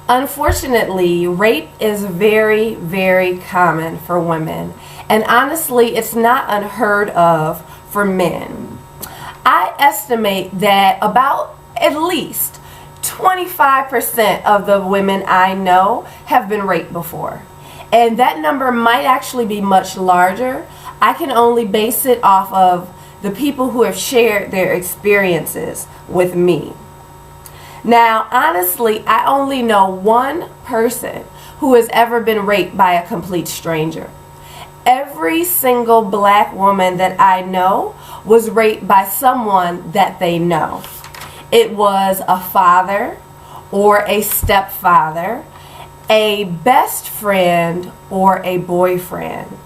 Unfortunately, rape is very, very common for women, and honestly, it's not unheard of for men. I estimate that about at least 25% of the women I know have been raped before, and that number might actually be much larger. I can only base it off of the people who have shared their experiences with me. Now, honestly, I only know one person who has ever been raped by a complete stranger. Every single black woman that I know was raped by someone that they know. It was a father or a stepfather, a best friend or a boyfriend.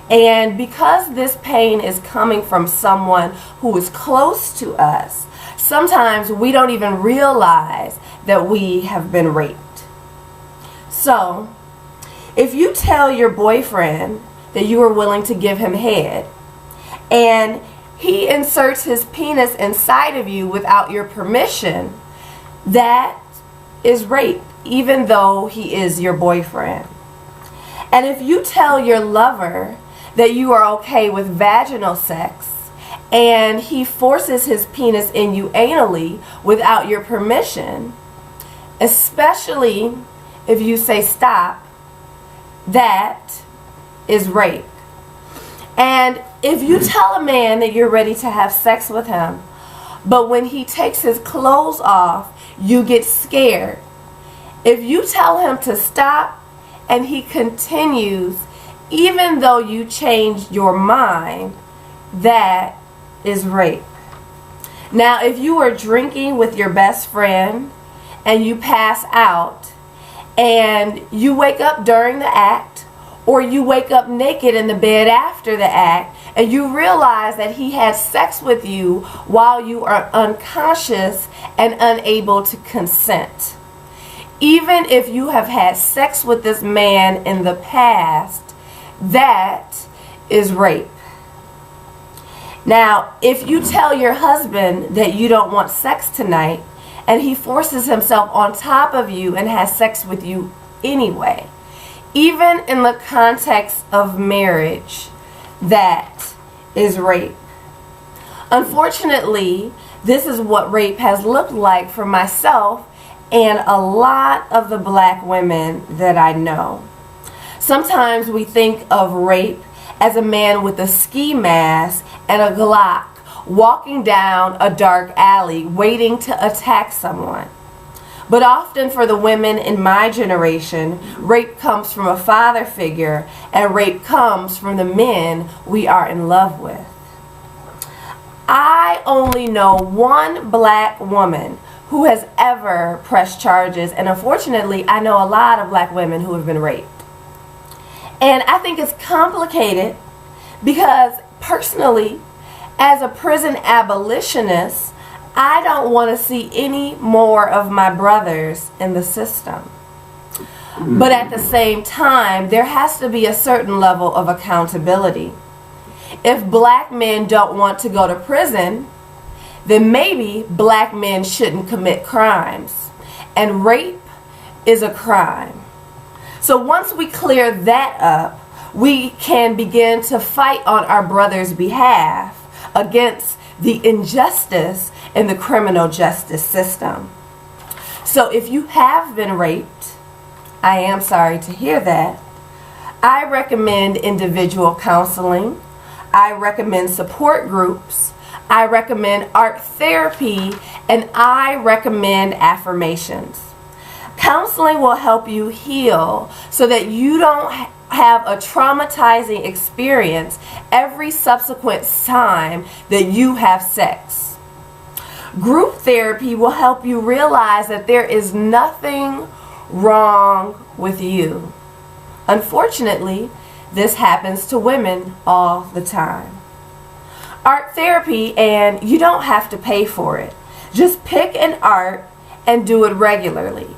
And because this pain is coming from someone who is close to us, sometimes we don't even realize that we have been raped. So, if you tell your boyfriend that you are willing to give him head, and he inserts his penis inside of you without your permission, that is rape, even though he is your boyfriend. And if you tell your lover that you are okay with vaginal sex, and he forces his penis in you anally without your permission, especially if you say stop, that is rape. And if you tell a man that you're ready to have sex with him, but when he takes his clothes off, you get scared. If you tell him to stop and he continues, even though you changed your mind, that is rape. Now, if you are drinking with your best friend and you pass out and you wake up during the act, or you wake up naked in the bed after the act and you realize that he had sex with you while you are unconscious and unable to consent, even if you have had sex with this man in the past, that is rape. Now, if you tell your husband that you don't want sex tonight and he forces himself on top of you and has sex with you anyway, even in the context of marriage, that is rape. Unfortunately, this is what rape has looked like for myself and a lot of the black women that I know. Sometimes we think of rape as a man with a ski mask and a Glock walking down a dark alley waiting to attack someone. But often for the women in my generation, rape comes from a father figure, and rape comes from the men we are in love with. I only know one black woman who has ever pressed charges, and unfortunately, I know a lot of black women who have been raped. And I think it's complicated because personally, as a prison abolitionist, I don't want to see any more of my brothers in the system. But at the same time, there has to be a certain level of accountability. If black men don't want to go to prison, then maybe black men shouldn't commit crimes. And rape is a crime. So once we clear that up, we can begin to fight on our brother's behalf against the injustice in the criminal justice system. So if you have been raped, I am sorry to hear that. I recommend individual counseling. I recommend support groups. I recommend art therapy, and I recommend affirmations. Counseling will help you heal so that you don't have a traumatizing experience every subsequent time that you have sex. Group therapy will help you realize that there is nothing wrong with you. Unfortunately, this happens to women all the time. Art therapy, and you don't have to pay for it. Just pick an art and do it regularly.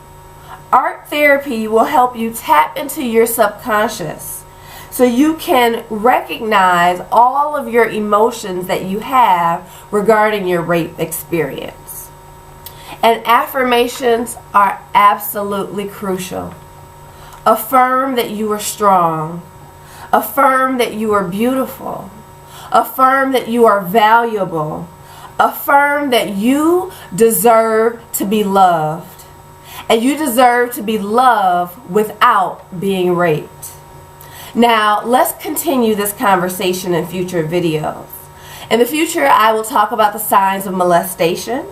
Art therapy will help you tap into your subconscious so you can recognize all of your emotions that you have regarding your rape experience. And affirmations are absolutely crucial. Affirm that you are strong. Affirm that you are beautiful. Affirm that you are valuable. Affirm that you deserve to be loved. And you deserve to be loved without being raped. Now, let's continue this conversation in future videos. In the future, I will talk about the signs of molestation,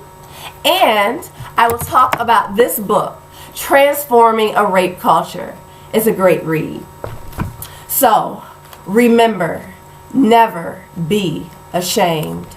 and I will talk about this book, Transforming a Rape Culture. It's a great read. So, remember, never be ashamed.